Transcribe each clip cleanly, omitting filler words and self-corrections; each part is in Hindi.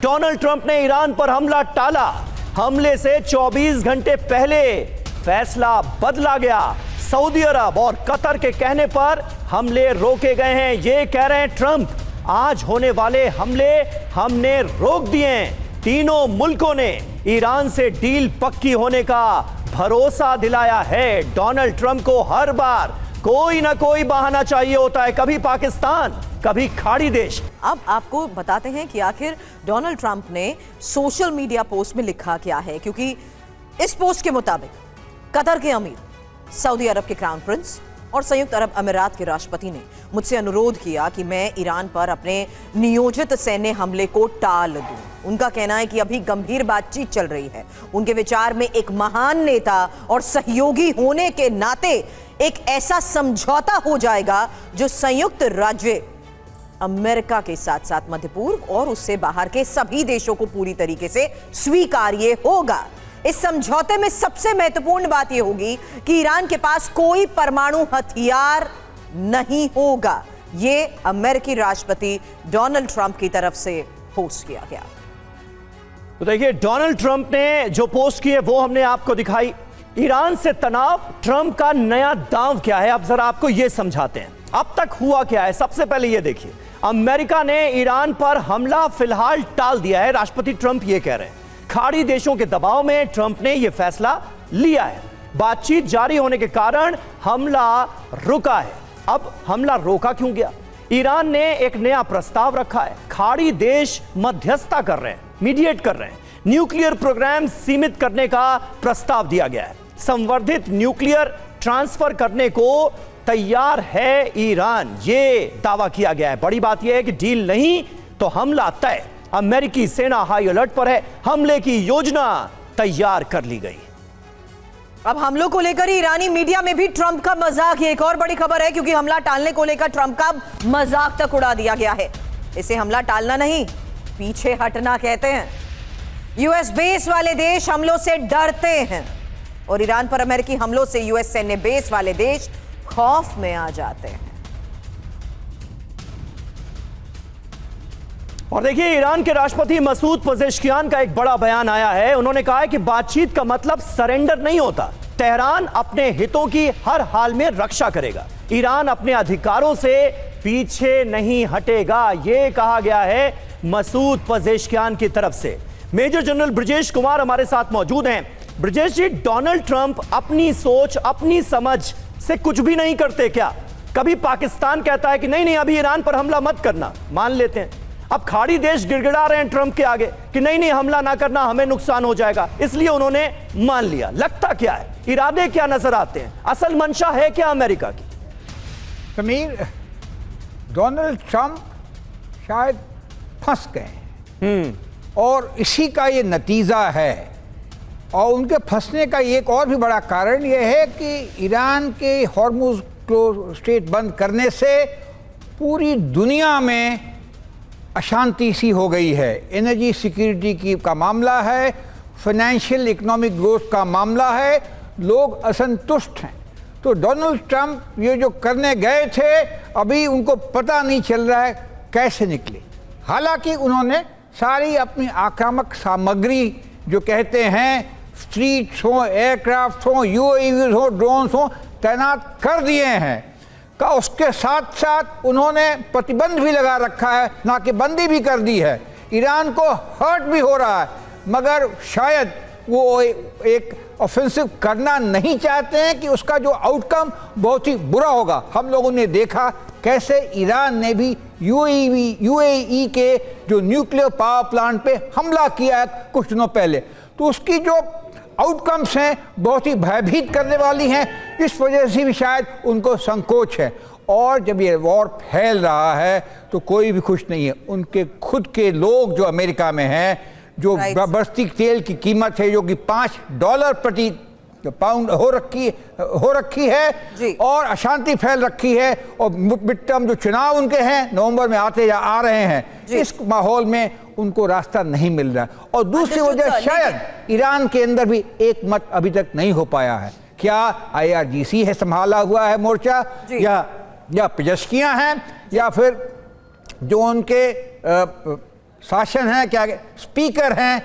डोनाल्ड ट्रंप ने ईरान पर हमला टाला। हमले से 24 घंटे पहले फैसला बदला गया। सऊदी अरब और कतर के कहने पर हमले रोके गए हैं। ये कह रहे हैं ट्रंप, आज होने वाले हमले हमने रोक दिए। तीनों मुल्कों ने ईरान से डील पक्की होने का भरोसा दिलाया है। डोनाल्ड ट्रंप को हर बार कोई ना कोई बहाना चाहिए होता है, कभी पाकिस्तान, कभी खाड़ी देश। अब आपको बताते हैं कि आखिर डोनाल्ड ट्रंप ने सोशल मीडिया पोस्ट में लिखा क्या है, क्योंकि इस पोस्ट के मुताबिक कतर के अमीर, सऊदी अरब के क्राउन प्रिंस और संयुक्त अरब अमीरात के राष्ट्रपति ने मुझसे अनुरोध किया कि मैं ईरान पर अपने नियोजित सैन्य हमले को टाल दूं। उनका कहना है कि अभी गंभीर बातचीत चल रही है। उनके विचार में एक महान नेता और सहयोगी होने के नाते एक ऐसा समझौता हो जाएगा जो संयुक्त राज्य अमेरिका के साथ साथ मध्य पूर्व और उससे बाहर के सभी देशों को पूरी तरीके से स्वीकार्य होगा। इस समझौते में सबसे महत्वपूर्ण बात यह होगी कि ईरान के पास कोई परमाणु हथियार नहीं होगा। यह अमेरिकी राष्ट्रपति डोनाल्ड ट्रंप की तरफ से पोस्ट किया गया। तो देखिए, डोनाल्ड ट्रंप ने जो पोस्ट की है वो हमने आपको दिखाई। ईरान से तनाव, ट्रंप का नया दांव क्या है, अब जरा आपको यह समझाते हैं। अब तक हुआ क्या है, सबसे पहले यह देखिए। अमेरिका ने ईरान पर हमला फिलहाल टाल दिया है, राष्ट्रपति ट्रंप यह कह रहे हैं। खाड़ी देशों के दबाव में ट्रंप ने यह फैसला लिया है। बातचीत जारी होने के कारण हमला रुका है। अब हमला रोका क्यों गया? ईरान ने एक नया प्रस्ताव रखा है। खाड़ी देश मध्यस्थता कर रहे हैं, मीडिएट कर रहे हैं। न्यूक्लियर प्रोग्राम सीमित करने का प्रस्ताव दिया गया है। संवर्धित न्यूक्लियर ट्रांसफर करने को तैयार है ईरान, यह दावा किया गया है। बड़ी बात यह है कि डील नहीं तो हमला तय। अमेरिकी सेना हाई अलर्ट पर है। हमले की योजना तैयार कर ली गई। अब हमलों को लेकर ईरानी मीडिया में भी ट्रंप का मजाक, ये एक और बड़ी खबर है, क्योंकि हमला टालने को लेकर ट्रंप का मजाक तक उड़ा दिया गया है। इसे हमला टालना नहीं, पीछे हटना कहते हैं। यूएस बेस वाले देश हमलों से डरते हैं और ईरान पर अमेरिकी हमलों से यूएस सैन्य बेस वाले देश खौफ में आ जाते हैं। और देखिए, ईरान के राष्ट्रपति मसूद पजेश्कियान का एक बड़ा बयान आया है। उन्होंने कहा है कि बातचीत का मतलब सरेंडर नहीं होता। तेहरान अपने हितों की हर हाल में रक्षा करेगा। ईरान अपने अधिकारों से पीछे नहीं हटेगा, यह कहा गया है मसूद पजेश्कियान की तरफ से। मेजर जनरल ब्रजेश कुमार हमारे साथ मौजूद हैं। ब्रजेश जी, डोनाल्ड ट्रंप अपनी सोच, अपनी समझ से कुछ भी नहीं करते क्या? कभी पाकिस्तान कहता है कि नहीं नहीं अभी ईरान पर हमला मत करना, मान लेते हैं। अब खाड़ी देश गिड़गिड़ा रहे हैं ट्रंप के आगे कि नहीं नहीं हमला ना करना, हमें नुकसान हो जाएगा, इसलिए उन्होंने मान लिया। लगता क्या है, इरादे क्या नजर आते हैं, असल मंशा है क्या अमेरिका की? समीर, डोनाल्ड ट्रंप शायद फंस गए और इसी का ये नतीजा है। और उनके फंसने का एक और भी बड़ा कारण यह है कि ईरान के हॉर्मुज़ स्ट्रेट बंद करने से पूरी दुनिया में अशांति सी हो गई है। एनर्जी सिक्योरिटी की का मामला है, फाइनेंशियल इकोनॉमिक ग्रोथ का मामला है, लोग असंतुष्ट हैं। तो डोनाल्ड ट्रंप ये जो करने गए थे, अभी उनको पता नहीं चल रहा है कैसे निकले। हालांकि उन्होंने सारी अपनी आक्रामक सामग्री, जो कहते हैं स्ट्रीट्स हो, एयरक्राफ्ट हो, यूएवी हो, ड्रोन्स हो, तैनात कर दिए हैं। का उसके साथ साथ उन्होंने प्रतिबंध भी लगा रखा है, नाकेबंदी भी कर दी है। ईरान को हर्ट भी हो रहा है, मगर शायद वो एक ऑफेंसिव करना नहीं चाहते हैं कि उसका जो आउटकम बहुत ही बुरा होगा। हम लोगों ने देखा कैसे ईरान ने भी यूएई के जो न्यूक्लियर पावर प्लांट पे हमला किया है कुछ दिनों पहले। तो उसकी जो आउटकम्स हैं बहुत ही भयभीत करने वाली हैं। इस वजह से भी शायद उनको संकोच है। और जब ये वॉर फैल रहा है तो कोई भी खुश नहीं है। उनके खुद के लोग जो अमेरिका में हैं, जो बढ़ती तेल की कीमत है जो कि $5 प्रति पाउंड हो रखी है और अशांति फैल रखी है। और मिड टर्म जो चुनाव उनके हैं नवंबर में आ रहे हैं, इस माहौल में उनको रास्ता नहीं मिल रहा है। और दूसरी वजह शायद ईरान के अंदर भी एक मत अभी तक नहीं हो पाया है। क्या IRGC है संभाला हुआ है मोर्चा, या पेजेश्कियां हैं, या फिर जो उनके शासन है, क्या स्पीकर हैं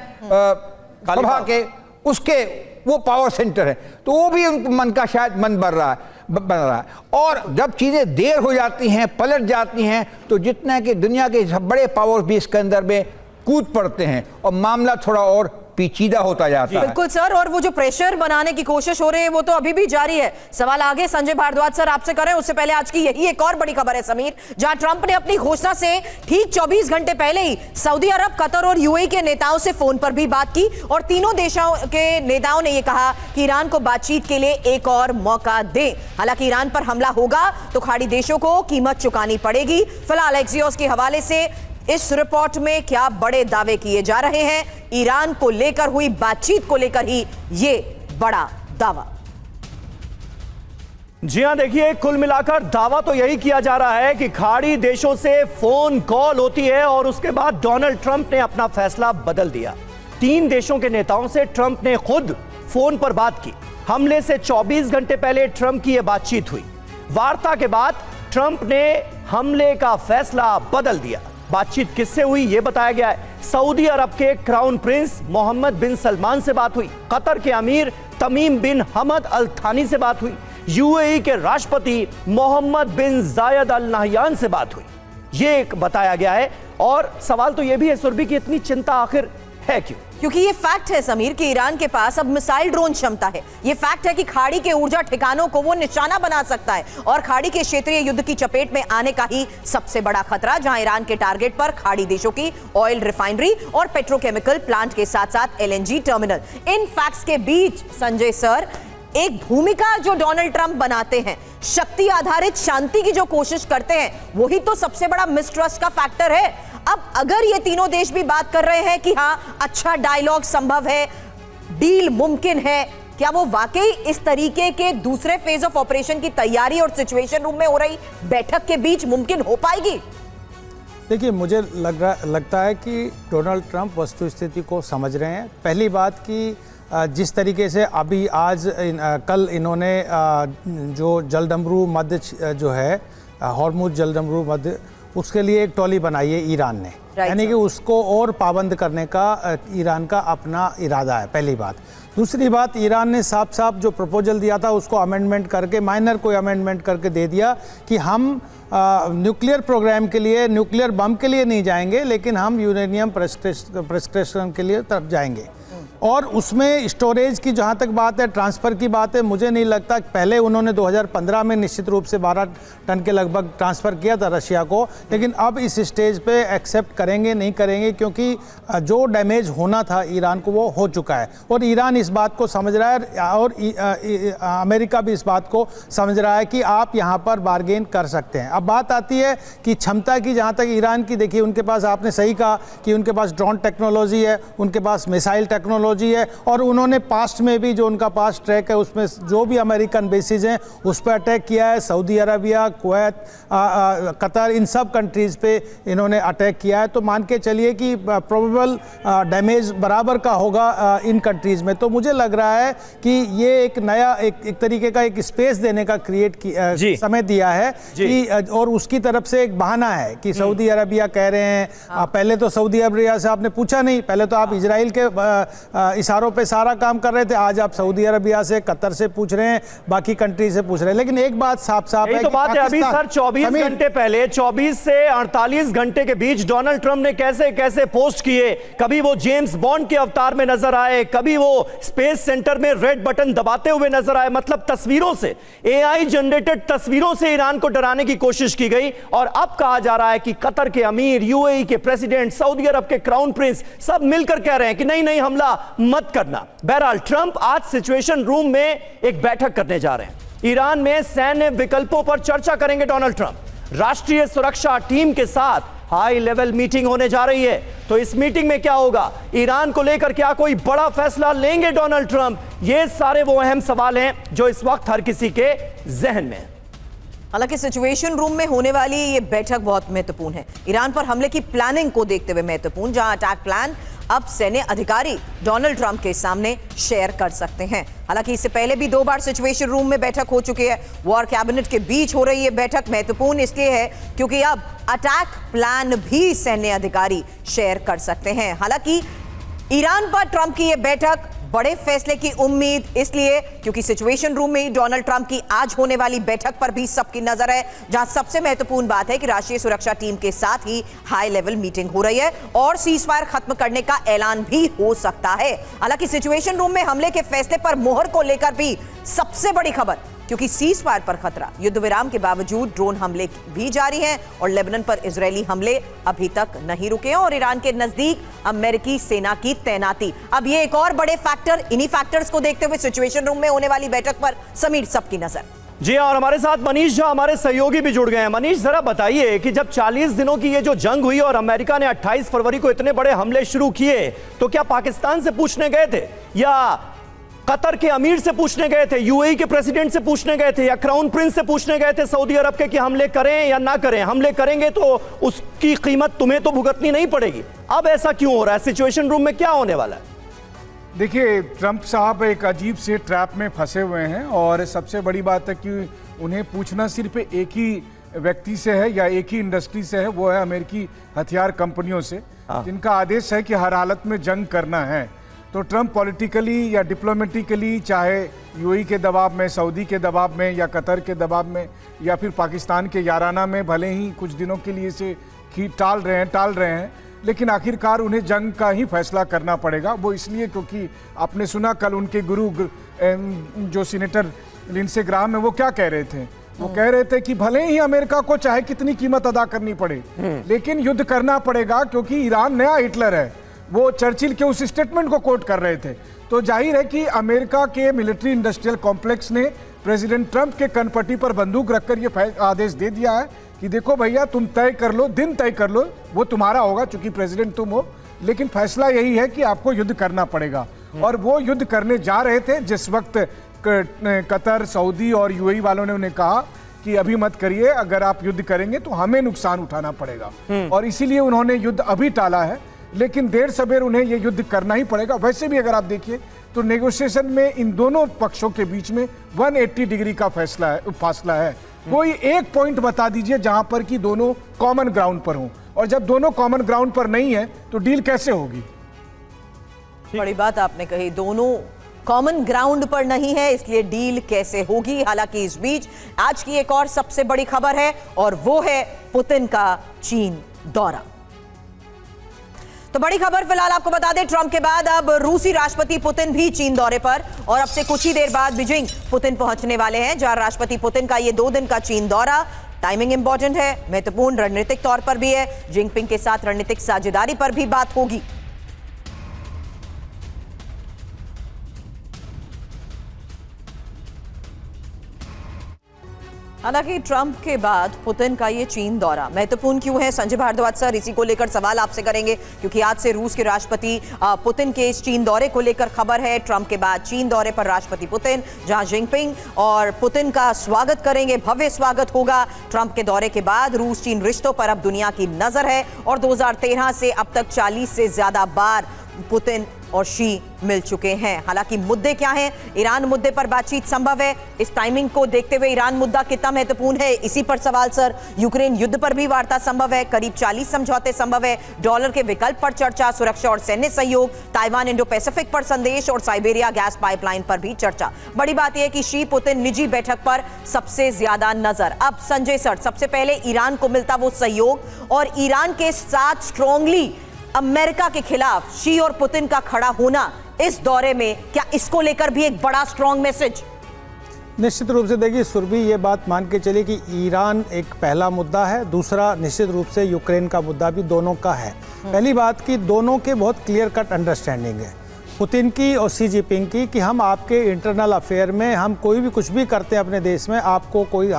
सभा के, उसके वो पावर सेंटर है, तो वो भी उनके मन का शायद मन बन रहा है। और जब चीज़ें देर हो जाती हैं, पलट जाती हैं, तो जितना कि दुनिया के सब बड़े पावर भी इसके अंदर में कूद पड़ते हैं और मामला थोड़ा और पेचीदा होता जाता है। बिल्कुल सर, और वो जो प्रेशर बनाने की कोशिश हो रही है वो तो अभी भी जारी है। सवाल आगे संजय भारद्वाज सर आपसे करें, उससे पहले आज की यही एक और बड़ी खबर है समीर, जहां ट्रंप ने अपनी घोषणा से ठीक 24 घंटे पहले ही सऊदी अरब, कतर और यूएई के नेताओं से फोन पर भी बात की और तीनों देशों के नेताओं ने यह कहा कि ईरान को बातचीत के लिए एक और मौका दें। हालांकि ईरान पर हमला होगा तो खाड़ी देशों को कीमत चुकानी पड़ेगी। फिलहाल एक्सियोस के हवाले से इस रिपोर्ट में क्या बड़े दावे किए जा रहे हैं, ईरान को लेकर हुई बातचीत को लेकर ही ये बड़ा दावा। जी हां, देखिए कुल मिलाकर दावा तो यही किया जा रहा है कि खाड़ी देशों से फोन कॉल होती है और उसके बाद डोनाल्ड ट्रंप ने अपना फैसला बदल दिया। 3 देशों के नेताओं से ट्रंप ने खुद फोन पर बात की। हमले से 24 घंटे पहले ट्रंप की यह बातचीत हुई। वार्ता के बाद ट्रंप ने हमले का फैसला बदल दिया। बातचीत किससे हुई यह बताया गया है। सऊदी अरब के क्राउन प्रिंस मोहम्मद बिन सलमान से बात हुई, कतर के अमीर तमीम बिन हमद अल थानी से बात हुई, यूएई के राष्ट्रपति मोहम्मद बिन जायद अल नहयान से बात हुई, ये एक बताया गया है। और सवाल तो यह भी है सुरभि की इतनी चिंता आखिर है क्यों? क्योंकि ये फैक्ट है समीर कि ईरान के पास अब मिसाइल ड्रोन क्षमता है। ये फैक्ट है कि खाड़ी के ऊर्जा ठिकानों को वो निशाना बना सकता है और खाड़ी के क्षेत्रीय युद्ध की चपेट में आने का ही सबसे बड़ा खतरा, जहां ईरान के टारगेट पर खाड़ी देशों की ऑयल रिफाइनरी और पेट्रोकेमिकल प्लांट के साथ साथ एलएनजी टर्मिनल। इन फैक्ट्स के बीच संजय सर एक भूमिका जो डोनाल्ड ट्रंप बनाते हैं, शक्ति आधारित शांति की जो कोशिश करते हैं, वही तो सबसे बड़ा मिसट्रस्ट का फैक्टर है। अब अगर ये तीनों देश भी बात कर रहे हैं कि हां अच्छा डायलॉग संभव है, डील मुमकिन है, क्या वो वाकई इस तरीके के दूसरे फेज ऑफ ऑपरेशन की तैयारी और सिचुएशन रूम में हो रही बैठक के बीच मुमकिन हो पाएगी? देखिए, मुझे लगता है कि डोनाल्ड ट्रंप वस्तुस्थिति को समझ रहे हैं। पहली बात कि जिस तरीके से अभी कल इन्होंने जो जलडमरू मध्य जो है हॉर्मुज जलडमरू मध्य, उसके लिए एक टॉली बनाई है ईरान ने, यानी कि उसको और पाबंद करने का ईरान का अपना इरादा है, पहली बात। दूसरी बात, ईरान ने साफ साफ जो प्रपोजल दिया था उसको अमेंडमेंट करके, माइनर कोई अमेंडमेंट करके दे दिया कि हम न्यूक्लियर प्रोग्राम के लिए, न्यूक्लियर बम के लिए नहीं जाएंगे, लेकिन हम यूरेनियम प्रेस्क्रिप्शन के लिए तरफ जाएंगे। और उसमें स्टोरेज की जहाँ तक बात है, ट्रांसफ़र की बात है, मुझे नहीं लगता। पहले उन्होंने 2015 में निश्चित रूप से 12 टन के लगभग ट्रांसफ़र किया था रशिया को, लेकिन अब इस स्टेज पे एक्सेप्ट करेंगे नहीं करेंगे, क्योंकि जो डैमेज होना था ईरान को वो हो चुका है और ईरान इस बात को समझ रहा है और अमेरिका भी इस बात को समझ रहा है कि आप यहाँ पर बार्गेन कर सकते हैं। अब बात आती है कि क्षमता की, जहाँ तक ईरान की, देखिए उनके पास, आपने सही कहा कि उनके पास ड्रोन टेक्नोलॉजी है, उनके पास मिसाइल टेक्नोलॉजी है और उन्होंने पास्ट में भी जो उनका पास्ट ट्रैक है उसमें जो भी अमेरिकन बेसिस हैं उस पर अटैक किया है। सऊदी अरबिया, कुवैत, कतर, इन सब कंट्रीज़ पे इन्होंने अटैक किया है। तो मान के चलिए कि प्रोबेबल डैमेज बराबर का होगा इन कंट्रीज़ में। तो मुझे लग रहा है कि ये एक नया एक तरीके का एक स्पेस देने का समय दिया है कि, और उसकी तरफ से एक बहाना है कि सऊदी अरबिया कह रहे हैं, पहले तो सऊदी अरबिया से आपने पूछा नहीं, पहले तो आप इजराइल के इशारों पे सारा काम कर रहे थे, आज आप सऊदी अरबिया से, कतर से पूछ रहे हैं, बाकी कंट्री से पूछ रहे हैं। लेकिन एक बात साफ साफ है, तो बात है अभी सर 24 घंटे पहले, 24 से 48 घंटे के बीच डोनाल्ड ट्रंप ने कैसे कैसे पोस्ट किए। कभी वो जेम्स बॉन्ड के अवतार में नजर आए, कभी वो स्पेस सेंटर में रेड बटन दबाते हुए नजर आए। मतलब तस्वीरों से, एआई जनरेटेड तस्वीरों से ईरान को डराने की कोशिश की गई। और अब कहा जा रहा है कि कतर के अमीर, यूएई के प्रेसिडेंट, सऊदी अरब के क्राउन प्रिंस सब मिलकर कह रहे हैं कि नहीं नहीं, हमला मत करना। बहरहाल ट्रंप आज सिचुएशन रूम में एक बैठक करने जा रहे हैं। ईरान में सैन्य विकल्पों पर चर्चा करेंगे डोनाल्ड ट्रंप। राष्ट्रीय सुरक्षा टीम के साथ हाई लेवल मीटिंग होने जा रही है। तो इस मीटिंग में क्या होगा, ईरान को लेकर क्या कोई बड़ा फैसला लेंगे डोनाल्ड ट्रंप? ये सारे वो अहम सवाल हैं जो इस वक्त हर किसी के जहन में है। हालांकि सिचुएशन रूम में होने वाली ये बैठक बहुत महत्वपूर्ण है, ईरान पर हमले की प्लानिंग को देखते हुए महत्वपूर्ण, जहां अटैक प्लान अब सैन्य अधिकारी डोनाल्ड ट्रंप के सामने शेयर कर सकते हैं। हालांकि इससे पहले भी 2 बार सिचुएशन रूम में बैठक हो चुकी है। वॉर कैबिनेट के बीच हो रही है बैठक महत्वपूर्ण इसलिए है क्योंकि अब अटैक प्लान भी सैन्य अधिकारी शेयर कर सकते हैं। हालांकि ईरान पर ट्रंप की यह बैठक बड़े फैसले की उम्मीद इसलिए क्योंकि सिचुएशन रूम में ही डोनाल्ड ट्रंप की आज होने वाली बैठक पर भी सबकी नजर है, जहां सबसे महत्वपूर्ण बात है कि राष्ट्रीय सुरक्षा टीम के साथ ही हाई लेवल मीटिंग हो रही है और सीजफायर खत्म करने का ऐलान भी हो सकता है। हालांकि सिचुएशन रूम में हमले के फैसले पर मोहर को लेकर भी सबसे बड़ी खबर, क्योंकि सीजफायर पर खतरा, युद्ध विराम के बावजूद ड्रोन हमले भी जारी हैं और लेबनान पर इजरायली हमले अभी तक नहीं रुके हैं और ईरान के नजदीक अमेरिकी सेना की तैनाती। अब ये एक और बड़े फैक्टर, इन्हीं फैक्टर्स को देखते हुए सिचुएशन रूम में होने वाली बैठक पर समीर सबकी नजर। जी और हमारे साथ मनीष जो हमारे सहयोगी भी जुड़ गए हैं। मनीष जरा बताइए कि जब 40 दिनों की ये जो जंग हुई और अमेरिका ने 28 फरवरी को इतने बड़े हमले शुरू किए तो क्या पाकिस्तान से पूछने गए थे या कतर के अमीर से पूछने गए थे, यूएई के प्रेसिडेंट से पूछने गए थे या क्राउन प्रिंस से पूछने गए थे सऊदी अरब के कि हमले करें या ना करें? हमले करेंगे तो उसकी कीमत तुम्हें तो भुगतनी नहीं पड़ेगी। अब ऐसा क्यों हो रहा है? सिचुएशन रूम में क्या होने वाला है? देखिए, ट्रंप साहब एक अजीब से ट्रैप में फंसे हुए हैं और सबसे बड़ी बात है कि उन्हें पूछना सिर्फ एक ही व्यक्ति से है या एक ही इंडस्ट्री से है, वो है अमेरिकी हथियार कंपनियों से, जिनका आदेश है कि हर हालत में जंग करना है। तो ट्रंप पॉलिटिकली या डिप्लोमेटिकली, चाहे यूएई के दबाव में, सऊदी के दबाव में या कतर के दबाव में या फिर पाकिस्तान के याराना में, भले ही कुछ दिनों के लिए से टाल रहे हैं, लेकिन आखिरकार उन्हें जंग का ही फैसला करना पड़ेगा। वो इसलिए क्योंकि आपने सुना कल उनके गुरु जो सीनेटर लिंडसे ग्राहम है वो क्या कह रहे थे, वो कह रहे थे कि भले ही अमेरिका को चाहे कितनी कीमत अदा करनी पड़े लेकिन युद्ध करना पड़ेगा क्योंकि ईरान नया हिटलर है। वो चर्चिल के उस स्टेटमेंट को कोट कर रहे थे। तो जाहिर है कि अमेरिका के मिलिट्री इंडस्ट्रियल कॉम्प्लेक्स ने प्रेसिडेंट ट्रंप के कनपट्टी पर बंदूक रखकर ये आदेश दे दिया है कि देखो भैया, तुम तय कर लो, दिन तय कर लो, वो तुम्हारा होगा चूंकि प्रेसिडेंट तुम हो, लेकिन फैसला यही है कि आपको युद्ध करना पड़ेगा। और वो युद्ध करने जा रहे थे जिस वक्त कतर, सऊदी और यूएई वालों ने उन्हें कहा कि अभी मत करिए, अगर आप युद्ध करेंगे तो हमें नुकसान उठाना पड़ेगा, और इसीलिए उन्होंने युद्ध अभी टाला है। लेकिन देर सवेर उन्हें यह युद्ध करना ही पड़ेगा। वैसे भी अगर आप देखिए तो नेगोशिएशन में इन दोनों पक्षों के बीच में 180 डिग्री का फासला है। कोई एक पॉइंट बता दीजिए जहां पर कि दोनों कॉमन ग्राउंड पर हों, और जब दोनों कॉमन ग्राउंड पर नहीं है तो डील कैसे होगी? बड़ी बात आपने कही, दोनों कॉमन ग्राउंड पर नहीं है, इसलिए डील कैसे होगी। हालांकि इस बीच आज की एक और सबसे बड़ी खबर है और वो है पुतिन का चीन दौरा। तो बड़ी खबर फिलहाल आपको बता दें, ट्रंप के बाद अब रूसी राष्ट्रपति पुतिन भी चीन दौरे पर, और अब से कुछ ही देर बाद बीजिंग पुतिन पहुंचने वाले हैं, जहां राष्ट्रपति पुतिन का ये 2 दिन का चीन दौरा टाइमिंग इंपॉर्टेंट है, महत्वपूर्ण रणनीतिक तौर पर भी है। जिनपिंग के साथ रणनीतिक साझेदारी पर भी बात होगी। हालांकि ट्रंप के बाद पुतिन का ये चीन दौरा महत्वपूर्ण क्यों है? संजय भारद्वाज सर इसी को लेकर सवाल आपसे करेंगे, क्योंकि आज से रूस के राष्ट्रपति पुतिन के इस चीन दौरे को लेकर खबर है। ट्रंप के बाद चीन दौरे पर राष्ट्रपति पुतिन, जहां जिनपिंग और पुतिन का स्वागत करेंगे, भव्य स्वागत होगा। ट्रंप के दौरे के बाद रूस चीन रिश्तों पर अब दुनिया की नजर है, और 2013 से अब तक 40 से ज्यादा बार पुतिन और शी मिल चुके हैं। हालांकि मुद्दे क्या हैं? ईरान मुद्दे पर बातचीत संभव है। इस टाइमिंग को देखते हुए ईरान मुद्दा कितना महत्वपूर्ण है, इसी पर सवाल सर। यूक्रेन युद्ध पर भी वार्ता संभव है, करीब 40 समझौते संभव है, डॉलर के विकल्प पर चर्चा, सुरक्षा और सैन्य सहयोग, ताइवान इंडो पैसिफिक पर संदेश और साइबेरिया गैस पाइपलाइन पर भी चर्चा। बड़ी बात यह है कि शी पुतिन निजी बैठक पर सबसे ज्यादा नजर। अब संजय सर, सबसे पहले ईरान को मिलता वो सहयोग, और ईरान के साथ स्ट्रांगली अमेरिका के खिलाफ शी और पुतिन का खड़ा होना इस दौरे में, क्या इसको लेकर भी एक बड़ा स्ट्रांग मैसेज? निश्चित रूप से देखिए सुरभि, ये बात मान के चलिए कि ईरान एक पहला मुद्दा है, दूसरा निश्चित रूप से यूक्रेन का मुद्दा भी दोनों का है। पहली बात कि दोनों के बहुत क्लियर कट अंडरस्टैंडिंग है, पुतिन की और शी जिनपिंग की, कि हम आपके इंटरनल अफेयर में हम कोई भी कुछ भी करते हैं अपने देश में, आपको कोई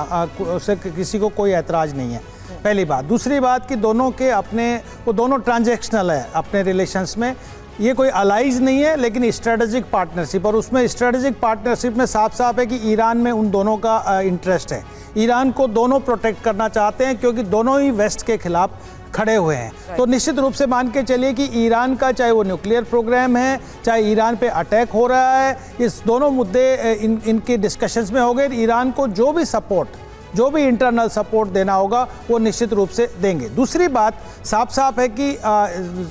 उससे किसी को कोई ऐतराज़ नहीं है। पहली बात। दूसरी बात कि दोनों के अपने, वो दोनों ट्रांजैक्शनल है अपने रिलेशंस में, ये कोई अलाइज नहीं है लेकिन स्ट्रेटेजिक पार्टनरशिप, और उसमें स्ट्रेटेजिक पार्टनरशिप में साफ साफ है कि ईरान में उन दोनों का इंटरेस्ट है। ईरान को दोनों प्रोटेक्ट करना चाहते हैं क्योंकि दोनों ही वेस्ट के खिलाफ खड़े हुए हैं। तो निश्चित रूप से मान के चलिए कि ईरान का चाहे वो न्यूक्लियर प्रोग्राम है, चाहे ईरान पे अटैक हो रहा है, इस दोनों मुद्दे इनके डिस्कशंस में हो गए। ईरान को जो भी सपोर्ट, जो भी इंटरनल सपोर्ट देना होगा वो निश्चित रूप से देंगे। दूसरी बात साफ साफ है कि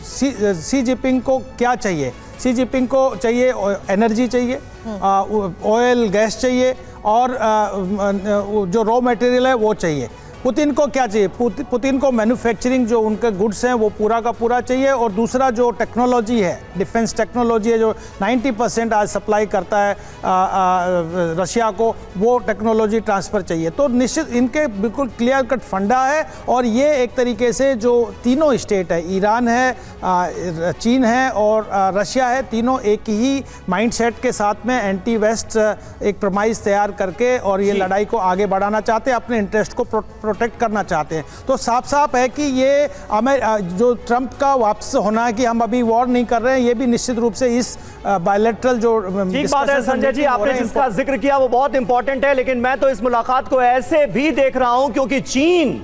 सी जिनपिंग को क्या चाहिए? सी जिनपिंग को चाहिए एनर्जी चाहिए, ऑयल गैस चाहिए, और जो रॉ मटेरियल है वो चाहिए। पुतिन को क्या चाहिए? पुतिन को मैन्युफैक्चरिंग जो उनके गुड्स हैं वो पूरा का पूरा चाहिए, और दूसरा जो टेक्नोलॉजी है, डिफेंस टेक्नोलॉजी है, जो 90% आज सप्लाई करता है रशिया को, वो टेक्नोलॉजी ट्रांसफ़र चाहिए। तो निश्चित इनके बिल्कुल क्लियर कट फंडा है, और ये एक तरीके से जो तीनों स्टेट है, ईरान है, चीन है और रशिया है, तीनों एक ही माइंडसेट के साथ में एंटी वेस्ट एक प्रमाइस तैयार करके और ये लड़ाई को आगे बढ़ाना चाहते हैं, अपने इंटरेस्ट को प्रोटेक्ट करना चाहते हैं। तो साफ साफ है कि ये जो ट्रंप का वापस होना है कि हम अभी वॉर नहीं कर रहे हैं, ये भी निश्चित रूप से इस बायलैटरल जो ठीक बात है संजय जी, आपने जिसका जिक्र किया वो बहुत इंपॉर्टेंट है। लेकिन मैं तो इस मुलाकात को ऐसे भी देख रहा हूं क्योंकि चीन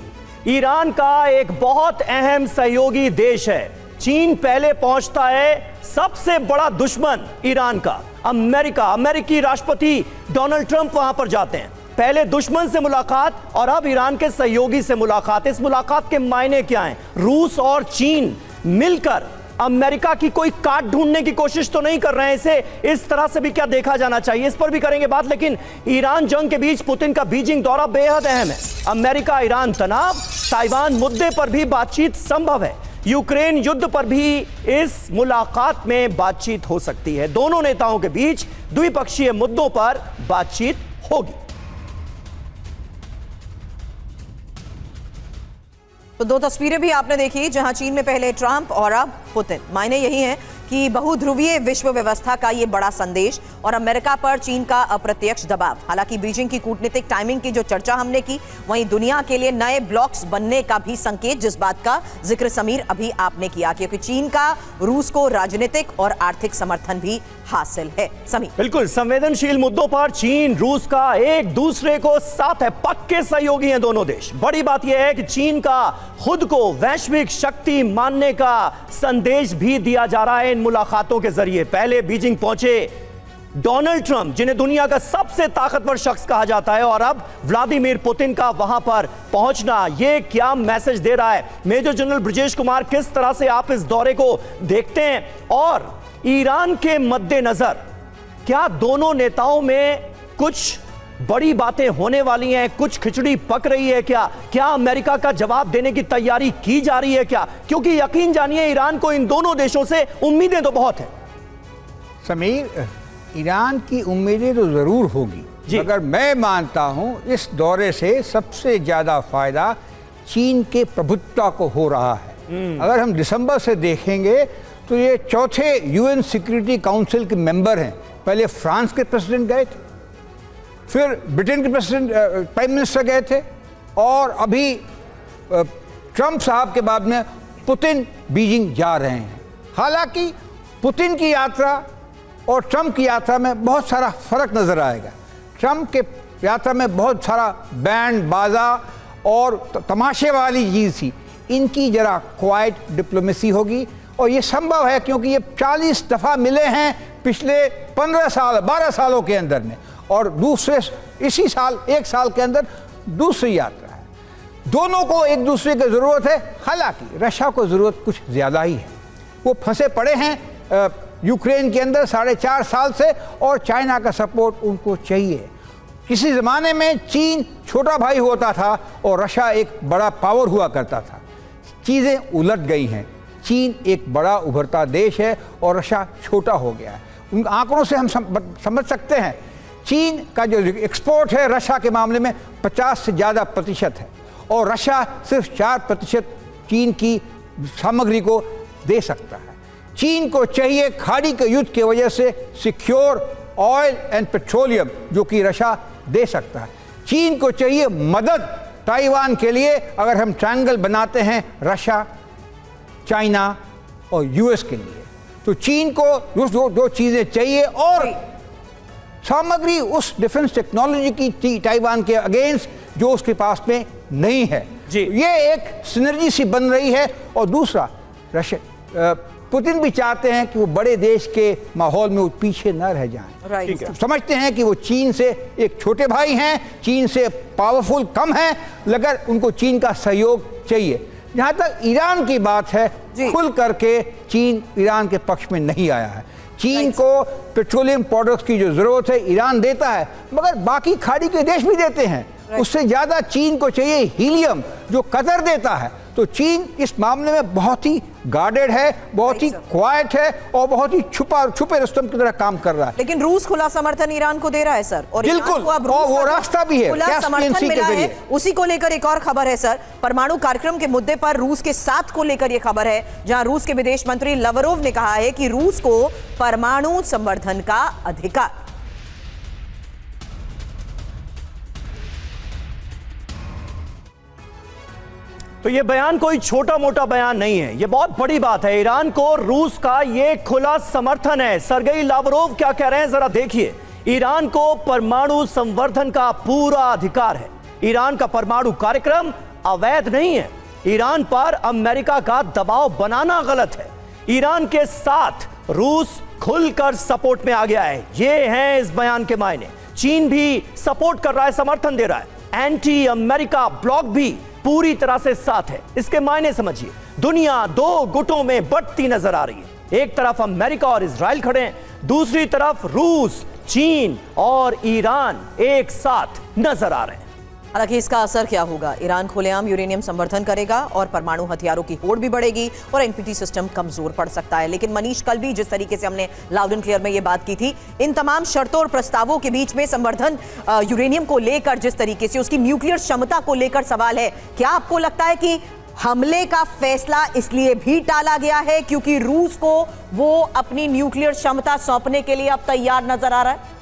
ईरान का एक बहुत अहम सहयोगी देश है। चीन पहले पहुंचता है, सबसे बड़ा दुश्मन ईरान का अमेरिका, अमेरिकी राष्ट्रपति डोनाल्ड ट्रंप वहां पर जाते हैं। पहले दुश्मन से मुलाकात और अब ईरान के सहयोगी से मुलाकात। इस मुलाकात के मायने क्या हैं? रूस और चीन मिलकर अमेरिका की कोई काट ढूंढने की कोशिश तो नहीं कर रहे हैं। इसे इस तरह से भी क्या देखा जाना चाहिए, इस पर भी करेंगे बात। लेकिन ईरान जंग के बीच पुतिन का बीजिंग दौरा बेहद अहम है। अमेरिका ईरान तनाव, ताइवान मुद्दे पर भी बातचीत संभव है, यूक्रेन युद्ध पर भी इस मुलाकात में बातचीत हो सकती है। दोनों नेताओं के बीच द्विपक्षीय मुद्दों पर बातचीत होगी। तो दो तस्वीरें भी आपने देखी, जहां चीन में पहले ट्रंप और अब पुतिन। मायने यही हैं कि बहुध्रुवीय विश्व व्यवस्था का ये बड़ा संदेश और अमेरिका पर चीन का अप्रत्यक्ष दबाव। हालांकि बीजिंग की कूटनीतिक टाइमिंग की जो चर्चा हमने की, वहीं दुनिया के लिए नए ब्लॉक्स बनने का भी संकेत, जिस बात का जिक्र समीर अभी आपने किया, क्योंकि चीन का रूस को राजनीतिक और आर्थिक समर्थन भी हासिल है। समीर, बिल्कुल संवेदनशील मुद्दों पर चीन रूस का एक दूसरे को साथ है, पक्के सहयोगी हैं दोनों देश। बड़ी बात यह है कि चीन का खुद को वैश्विक शक्ति मानने का संदेश भी दिया जा रहा है इन मुलाकातों के जरिए। पहले बीजिंग पहुंचे डोनाल्ड ट्रंप, जिन्हें दुनिया का सबसे ताकतवर शख्स कहा जाता है, और अब व्लादिमीर पुतिन का वहां पर पहुंचना, यह क्या मैसेज दे रहा है? मेजर जनरल ब्रजेश कुमार, किस तरह से आप इस दौरे को देखते हैं? और ईरान के मद्देनजर क्या दोनों नेताओं में कुछ बड़ी बातें होने वाली हैं? कुछ खिचड़ी पक रही है क्या? क्या अमेरिका का जवाब देने की तैयारी की जा रही है क्या? क्योंकि यकीन जानिए ईरान को इन दोनों देशों से उम्मीदें तो बहुत हैं। समीर, ईरान की उम्मीदें तो जरूर होगी, मगर मैं मानता हूं इस दौरे से सबसे ज्यादा फायदा चीन के प्रभुत्व को हो रहा है। अगर हम दिसंबर से देखेंगे तो ये चौथे यूएन सिक्योरिटी काउंसिल के मेंबर हैं। पहले फ्रांस के प्रेसिडेंट गए थे, फिर ब्रिटेन के प्रेसिडेंट प्राइम मिनिस्टर गए थे, और अभी ट्रंप साहब के बाद में पुतिन बीजिंग जा रहे हैं। हालांकि पुतिन की यात्रा और ट्रंप की यात्रा में बहुत सारा फर्क नजर आएगा। ट्रंप के यात्रा में बहुत सारा बैंड बाजा और तमाशे वाली चीज़ थी, इनकी जरा क्वाइट डिप्लोमेसी होगी। और ये संभव है क्योंकि ये 40 दफ़ा मिले हैं पिछले 15 साल 12 सालों के अंदर में, और दूसरे इसी साल 1 साल के अंदर दूसरी यात्रा है। दोनों को एक दूसरे की ज़रूरत है। हालांकि रशिया को ज़रूरत कुछ ज़्यादा ही है। वो फंसे पड़े हैं यूक्रेन के अंदर 4.5 साल से, और चाइना का सपोर्ट उनको चाहिए। किसी ज़माने में चीन छोटा भाई होता था और रशिया एक बड़ा पावर हुआ करता था। चीज़ें उलट गई हैं। चीन एक बड़ा उभरता देश है और रशिया छोटा हो गया है। उन आंकड़ों से हम समझ सकते हैं चीन का जो एक्सपोर्ट है रशिया के मामले में 50 से ज़्यादा प्रतिशत है, और रशिया सिर्फ 4% चीन की सामग्री को दे सकता है। चीन को चाहिए खाड़ी के युद्ध की वजह से सिक्योर ऑयल एंड पेट्रोलियम, जो कि रशिया दे सकता है। चीन को चाहिए मदद ताइवान के लिए, अगर हम ट्रायंगल बनाते हैं रशिया, चाइना और यूएस के लिए, तो चीन को जो चीज़ें चाहिए और सामग्री उस डिफेंस टेक्नोलॉजी की ताइवान के अगेंस्ट जो उसके पास में नहीं है। जी। ये एक सिनर्जी सी बन रही है। और दूसरा, रशिया पुतिन भी चाहते हैं कि वो बड़े देश के माहौल में वो पीछे न रह जाएं। राइट। समझते हैं कि वो चीन से एक छोटे भाई हैं, चीन से पावरफुल कम हैं, मगर उनको चीन का सहयोग चाहिए। जहाँ तक ईरान की बात है, खुल करके चीन ईरान के पक्ष में नहीं आया है। चीन को पेट्रोलियम प्रोडक्ट्स की जो जरूरत है ईरान देता है, मगर बाकी खाड़ी के देश भी देते हैं। उससे ज्यादा चीन को चाहिए हीलियम, जो कतर देता है। तो चीन इस मामले में बहुत ही गार्डेड है, बहुत ही क्वाइट है और बहुत ही छुपे रुस्तम की तरह काम कर रहा है। लेकिन रूस खुला समर्थन ईरान को दे रहा है सर, और बिल्कुल, और वो रास्ता भी है, खुला समर्थन मिला है। उसी को लेकर एक और खबर है सर, परमाणु कार्यक्रम के मुद्दे पर रूस के साथ को लेकर यह खबर है, जहां रूस के विदेश मंत्री लावरोव ने कहा है कि रूस को परमाणु संवर्धन का अधिकार। तो ये बयान कोई छोटा मोटा बयान नहीं है, ये बहुत बड़ी बात है। ईरान को रूस का ये खुला समर्थन है। सरगेई लावरोव क्या कह रहे हैं जरा देखिए। ईरान को परमाणु संवर्धन का पूरा अधिकार है। ईरान का परमाणु कार्यक्रम अवैध नहीं है। ईरान पर अमेरिका का दबाव बनाना गलत है। ईरान के साथ रूस खुलकर सपोर्ट में आ गया है। ये हैं इस बयान के मायने। चीन भी सपोर्ट कर रहा है, समर्थन दे रहा है। एंटी अमेरिका ब्लॉक भी पूरी तरह से साथ है। इसके मायने समझिए। दुनिया दो गुटों में बंटती नजर आ रही है। एक तरफ अमेरिका और इजराइल खड़े हैं, दूसरी तरफ रूस, चीन और ईरान एक साथ नजर आ रहे हैं। हालांकि इसका असर क्या होगा? ईरान खुलेआम यूरेनियम संवर्धन करेगा और परमाणु हथियारों की होड़ भी बढ़ेगी और एनपीटी सिस्टम कमजोर पड़ सकता है। लेकिन मनीष, कल भी जिस तरीके से हमने लाउड एंड क्लियर में ये बात की थी, इन तमाम शर्तों और प्रस्तावों के बीच में संवर्धन यूरेनियम को लेकर जिस तरीके से उसकी न्यूक्लियर क्षमता को लेकर सवाल है, क्या आपको लगता है कि हमले का फैसला इसलिए भी टाला गया है क्योंकि रूस को वो अपनी न्यूक्लियर क्षमता सौंपने के लिए अब तैयार नजर आ रहा है?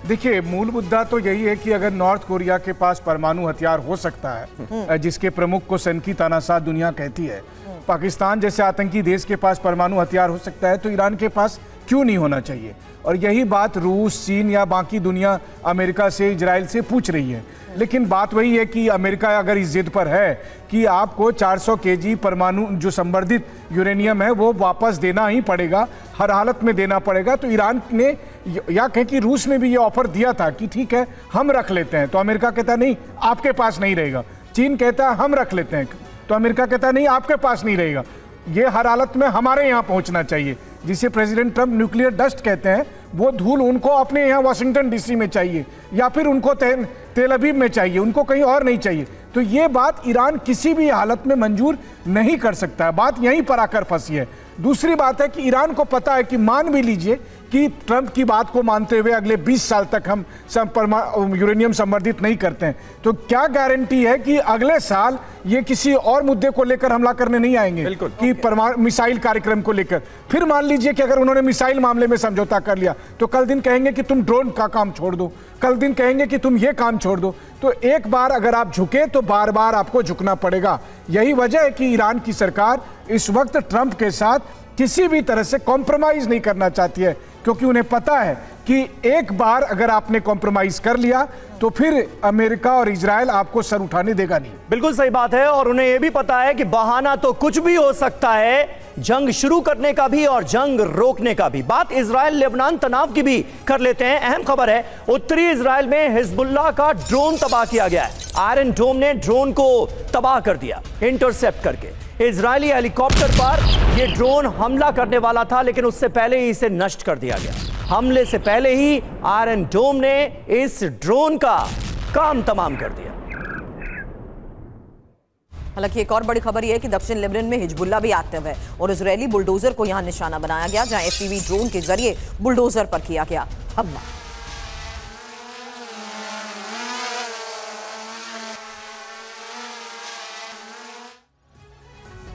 देखिए, मूल मुद्दा तो यही है कि अगर नॉर्थ कोरिया के पास परमाणु हथियार हो सकता है, जिसके प्रमुख को सन की तानाशाह दुनिया कहती है, पाकिस्तान जैसे आतंकी देश के पास परमाणु हथियार हो सकता है, तो ईरान के पास क्यों नहीं होना चाहिए? और यही बात रूस, चीन या बाकी दुनिया अमेरिका से, इजराइल से पूछ रही है। लेकिन बात वही है कि अमेरिका अगर इस जिद पर है कि आपको 400 केजी परमाणु जो संवर्धित यूरेनियम है वो वापस देना ही पड़ेगा, हर हालत में देना पड़ेगा, तो ईरान ने या कहें कि रूस ने भी ये ऑफर दिया था कि ठीक है हम रख लेते हैं, तो अमेरिका कहता नहीं आपके पास नहीं रहेगा। चीन कहता है हम रख लेते हैं, तो अमेरिका कहता नहीं आपके पास नहीं रहेगा। ये हर हालत में हमारे यहाँ पहुँचना चाहिए। जिसे प्रेसिडेंट ट्रंप न्यूक्लियर डस्ट कहते हैं, वो धूल उनको अपने यहाँ वाशिंगटन डीसी में चाहिए या फिर उनको तेल अवीव में चाहिए, उनको कहीं और नहीं चाहिए। तो ये बात ईरान किसी भी हालत में मंजूर नहीं कर सकता है। बात यहीं पर आकर फंसी है। दूसरी बात है कि ईरान को पता है कि मान भी लीजिए कि ट्रंप की बात को मानते हुए अगले 20 साल तक हम यूरेनियम संवर्धित नहीं करते हैं, तो क्या गारंटी है कि अगले साल ये किसी और मुद्दे को लेकर हमला करने नहीं आएंगे कि परमाणु मिसाइल कार्यक्रम को लेकर। फिर मान लीजिए कि अगर उन्होंने मिसाइल मामले में समझौता कर लिया, तो कल दिन कहेंगे कि तुम ड्रोन का काम छोड़ दो, कल दिन कहेंगे कि तुम ये काम छोड़ दो। तो एक बार अगर आप झुके तो बार बार आपको झुकना पड़ेगा। यही वजह है कि ईरान की सरकार इस वक्त ट्रंप के साथ किसी भी तरह से कॉम्प्रोमाइज नहीं करना चाहती है, क्योंकि उन्हें पता है कि एक बार अगर आपने कॉम्प्रोमाइज कर लिया तो फिर अमेरिका और इजराइल आपको सर उठाने देगा नहीं। बिल्कुल सही बात है। और उन्हें यह भी पता है कि बहाना तो कुछ भी हो सकता है, जंग शुरू करने का भी और जंग रोकने का भी। बात इजराइल लेबनान तनाव की भी कर लेते हैं। अहम खबर है, उत्तरी इजराइल में हिजबुल्लाह का ड्रोन तबाह किया गया है। आयरन डोम ने ड्रोन को तबाह कर दिया इंटरसेप्ट करके। इजरायली हेलीकॉप्टर पर यह ड्रोन हमला करने वाला था, लेकिन उससे पहले ही इसे नष्ट कर दिया गया। हमले से पहले ही आयरन डोम ने इस ड्रोन का काम तमाम कर दिया। हालांकि एक और बड़ी खबर यह है कि दक्षिण लेबनान में हिजबुल्लाह भी एक्टिव है और इजरायली बुलडोजर को यहां निशाना बनाया गया, जहां एफपीवी ड्रोन के जरिए बुलडोजर पर किया गया हमला।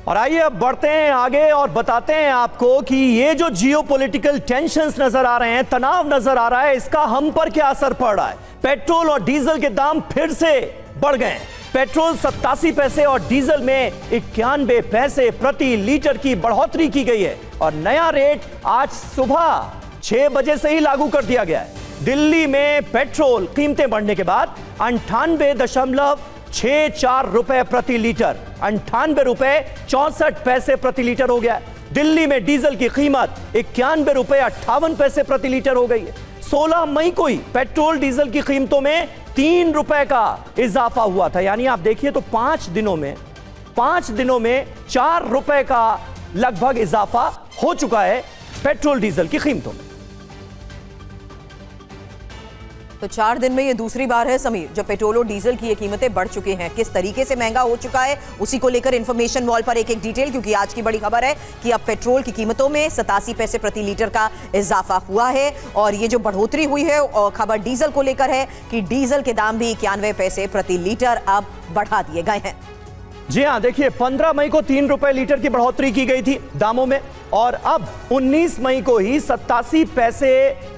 और आइए अब बढ़ते हैं आगे और बताते हैं आपको कि ये जो जियोपॉलिटिकल टेंशन्स नजर आ रहे हैं, तनाव नजर आ रहा है, इसका हम पर क्या असर पड़ रहा है। पेट्रोल और डीजल के दाम फिर से बढ़ गए हैं। पेट्रोल 87 पैसे और डीजल में 91 पैसे प्रति लीटर की बढ़ोतरी की गई है और नया रेट आज सुबह 6 बजे से ही लागू कर दिया गया है। दिल्ली में पेट्रोल कीमतें बढ़ने के बाद 6-4 रुपए प्रति लीटर, 98 रुपए 64 पैसे प्रति लीटर हो गया है। दिल्ली में डीजल की कीमत 91 रुपए 58 पैसे प्रति लीटर हो गई है। 16 मई को ही पेट्रोल डीजल की कीमतों में 3 रुपए का इजाफा हुआ था। यानी आप देखिए तो 5 दिनों में 4 रुपए का लगभग इजाफा हो चुका है पेट्रोल डीजल की कीमतों में। तो 4 दिन में ये दूसरी बार है समीर जब पेट्रोल और डीजल की ये कीमतें बढ़ चुकी हैं। किस तरीके से महंगा हो चुका है उसी को लेकर इंफॉर्मेशन वॉल पर एक एक डिटेल, क्योंकि आज की बड़ी खबर है कि अब पेट्रोल की कीमतों में 87 पैसे प्रति लीटर का इजाफा हुआ है। और ये जो बढ़ोतरी हुई है और खबर डीजल को लेकर है कि डीजल के दाम भी 91 पैसे प्रति लीटर अब बढ़ा दिए गए हैं। जी हां, देखिए 15 मई को 3 रुपए लीटर की बढ़ोतरी की गई थी दामों में, और अब 19 मई को ही 87 पैसे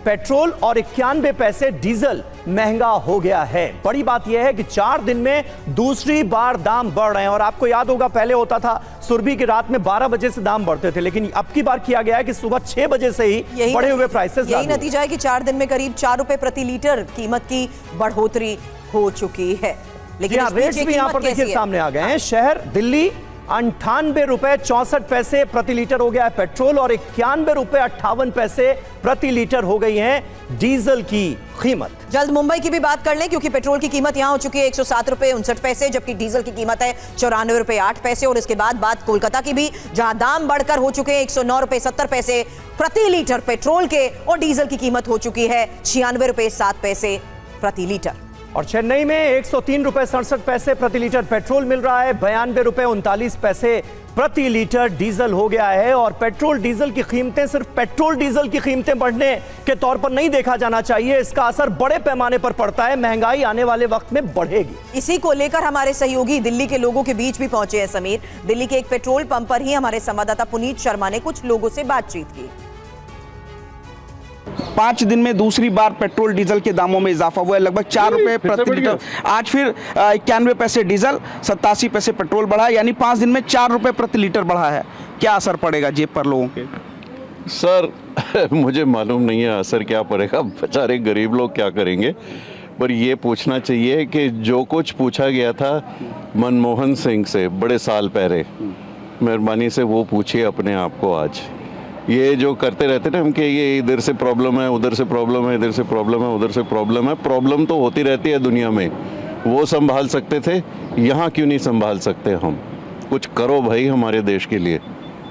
पेट्रोल और 91 पैसे डीजल महंगा हो गया है। बड़ी बात यह है कि 4 दिन में दूसरी बार दाम बढ़ रहे हैं। और आपको याद होगा पहले होता था सुरभि की रात में 12 बजे से दाम बढ़ते थे, लेकिन अब की बार किया गया है कि सुबह 6 बजे से ही बढ़े हुए प्राइसेस। यही नतीजा है कि 4 दिन में करीब 4 रुपए प्रति लीटर कीमत की बढ़ोतरी हो चुकी है। लेकिन रेट्स भी यहां पर देखिए सामने आ गए हैं। शहर दिल्ली 98 रुपए 64 पैसे प्रति लीटर हो गया है पेट्रोल, और 91 रुपए 58 पैसे प्रति लीटर हो गई है डीजल की कीमत। जल्द मुंबई की भी बात कर लें, क्योंकि पेट्रोल की कीमत यहां हो चुकी है 107 रुपए 59 पैसे, जबकि डीजल की कीमत है 94 रुपए 8 पैसे। और इसके बाद बात कोलकाता की भी, जहां दाम बढ़कर हो चुके हैं 109 रुपए 70 पैसे प्रति लीटर पेट्रोल के, और डीजल की कीमत हो चुकी है 96 रुपए 7 पैसे प्रति लीटर। और चेन्नई में 103 रुपए 67 पैसे प्रति लीटर पेट्रोल मिल रहा है, 92 रुपए 39 पैसे प्रति लीटर डीजल हो गया है। और पेट्रोल डीजल की कीमतें सिर्फ पेट्रोल डीजल की कीमतें बढ़ने के तौर पर नहीं देखा जाना चाहिए, इसका असर बड़े पैमाने पर पड़ता है। महंगाई आने वाले वक्त में बढ़ेगी। इसी को लेकर हमारे सहयोगी दिल्ली के लोगों के बीच भी पहुंचे हैं समीर। दिल्ली के एक पेट्रोल पंप पर ही हमारे संवाददाता पुनीत शर्मा ने कुछ लोगों से बातचीत की। 5 दिन में दूसरी बार पेट्रोल डीजल के दामों में इजाफा हुआ है, लगभग 4 रुपए प्रति लीटर। आज फिर 91 पैसे डीजल, 87 पैसे पेट्रोल बढ़ा, यानी 5 दिन में 4 रुपए प्रति लीटर बढ़ा है। क्या असर पड़ेगा जेब पर लोगों के? सर मुझे मालूम नहीं है असर क्या पड़ेगा, बेचारे गरीब लोग क्या करेंगे। पर ये पूछना चाहिए कि जो कुछ पूछा गया था मनमोहन सिंह से बड़े साल पहले, मेहरबानी से वो पूछिए अपने आप को। आज ये जो करते रहते ना हम कि ये इधर से प्रॉब्लम है, उधर से प्रॉब्लम है, इधर से प्रॉब्लम है, उधर से प्रॉब्लम है। प्रॉब्लम तो होती रहती है दुनिया में, वो संभाल सकते थे, यहाँ क्यों नहीं संभाल सकते हम? कुछ करो भाई, हमारे देश के लिए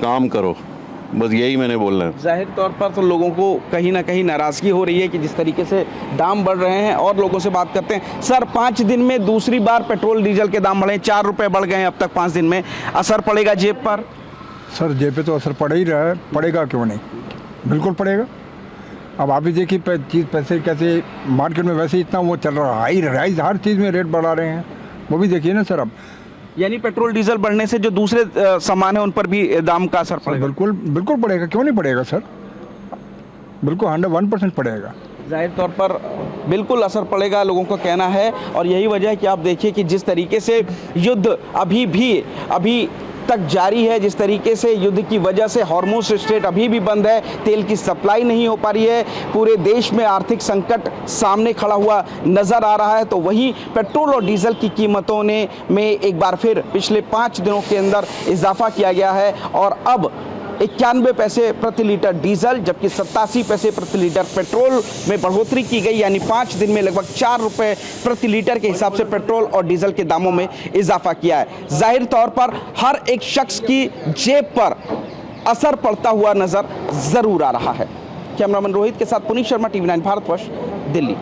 काम करो, बस यही मैंने बोलना है। जाहिर तौर पर तो लोगों को कहीं ना कहीं नाराज़गी हो रही है कि जिस तरीके से दाम बढ़ रहे हैं। और लोगों से बात करते हैं। सर, 5 दिन में दूसरी बार पेट्रोल डीजल के दाम बढ़े, 4 रुपए बढ़ गए हैं अब तक 5 दिन में, असर पड़ेगा जेब पर? सर जेब पे तो असर पड़ ही रहा है, पड़ेगा क्यों नहीं, बिल्कुल पड़ेगा। अब आप ही देखिए चीज़ पैसे कैसे मार्केट में वैसे इतना वो चल रहा है, हाई हर चीज़ में रेट बढ़ा रहे हैं, वो भी देखिए ना सर। अब यानी पेट्रोल डीजल बढ़ने से जो दूसरे सामान है उन पर भी दाम का असर पड़ेगा? बिल्कुल बिल्कुल पड़ेगा, क्यों नहीं पड़ेगा सर, बिल्कुल 101% पड़ेगा। जाहिर तौर पर बिल्कुल असर पड़ेगा, लोगों का कहना है। और यही वजह है कि आप देखिए कि जिस तरीके से युद्ध अभी तक जारी है, जिस तरीके से युद्ध की वजह से हॉर्मुज़ स्ट्रेट अभी भी बंद है, तेल की सप्लाई नहीं हो पा रही है, पूरे देश में आर्थिक संकट सामने खड़ा हुआ नज़र आ रहा है। तो वहीं पेट्रोल और डीजल की कीमतों में एक बार फिर पिछले 5 दिनों के अंदर इजाफा किया गया है, और अब 91 पैसे प्रति लीटर डीजल, जबकि 87 पैसे प्रति लीटर पेट्रोल में बढ़ोतरी की गई। यानी 5 दिन में लगभग 4 रुपए प्रति लीटर के हिसाब से पेट्रोल और डीजल के दामों में इजाफा किया है। जाहिर तौर पर हर एक शख्स की जेब पर असर पड़ता हुआ नजर जरूर आ रहा है। कैमरामैन रोहित के साथ पुनीत शर्मा, TV9 भारतवर्ष, दिल्ली।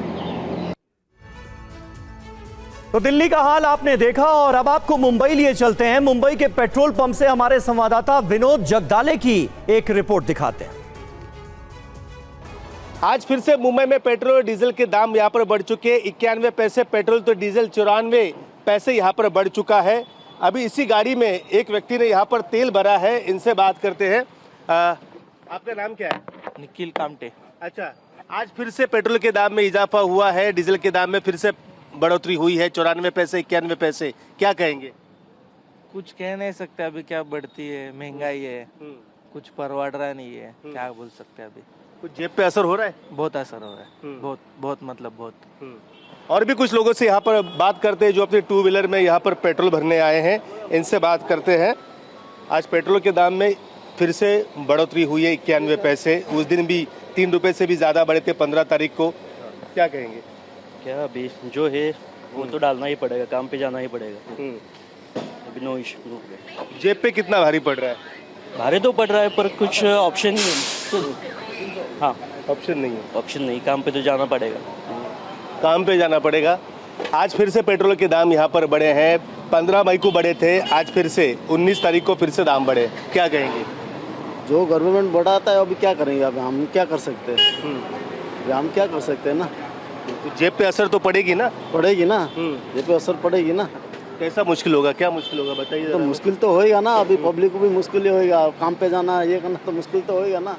तो दिल्ली का हाल आपने देखा, और अब आपको मुंबई लिए चलते हैं। मुंबई के पेट्रोल पंप से हमारे संवाददाता विनोद जगदाले की एक रिपोर्ट दिखाते हैं। आज फिर से मुंबई में पेट्रोल और डीजल के दाम यहां पर बढ़ चुके हैं। 91 पैसे पेट्रोल तो डीजल 94 पैसे यहां पर बढ़ चुका है। अभी इसी गाड़ी में एक व्यक्ति ने यहां पर तेल भरा है, इनसे बात करते हैं। आपका नाम क्या है? निखिल कामटे। अच्छा, आज फिर से पेट्रोल के दाम में इजाफा हुआ है, डीजल के दाम में फिर से बढ़ोतरी हुई है, 94 पैसे 91 पैसे, क्या कहेंगे? कुछ कह नहीं सकते अभी, क्या बढ़ती है, महंगाई है, कुछ परवाड़ रहा नहीं है, क्या बोल सकते हैं अभी। कुछ जेब पे असर हो रहा है? बहुत असर हो रहा है, बहुत मतलब बहुत। और भी कुछ लोगों से यहाँ पर बात करते हैं जो अपने टू व्हीलर में यहाँ पर पेट्रोल भरने आए हैं, इनसे बात करते हैं। आज पेट्रोल के दाम में फिर से बढ़ोतरी हुई है 91 पैसे, उस दिन भी 3 रुपये से भी ज़्यादा बढ़े थे 15 तारीख को, क्या कहेंगे? क्या अभी जो है वो तो डालना ही पड़ेगा, काम पे जाना ही पड़ेगा। अभी नो इशू। जेब पे कितना भारी पड़ रहा है? भारी तो पड़ रहा है पर कुछ ऑप्शन नहीं है। हाँ, ऑप्शन नहीं है। ऑप्शन नहीं, काम पे तो जाना पड़ेगा। काम पे जाना पड़ेगा। आज फिर से पेट्रोल के दाम यहाँ पर बढ़े हैं, 15 मई को बढ़े थे, आज फिर से 19 तारीख को फिर से दाम बढ़े, क्या कहेंगे? जो गवर्नमेंट बढ़ाता है अभी क्या करेंगे, अब हम क्या कर सकते हैं? अभी हम क्या कर सकते हैं ना? तो जेब पे असर तो पड़ेगी ना? पड़ेगी ना, जेब पे असर पड़ेगी ना। कैसा मुश्किल होगा, क्या मुश्किल होगा बताइए? तो मुश्किल तो होएगा ना, अभी पब्लिक को भी मुश्किल ही होएगा, काम पे जाना ये करना तो मुश्किल तो होएगा ना।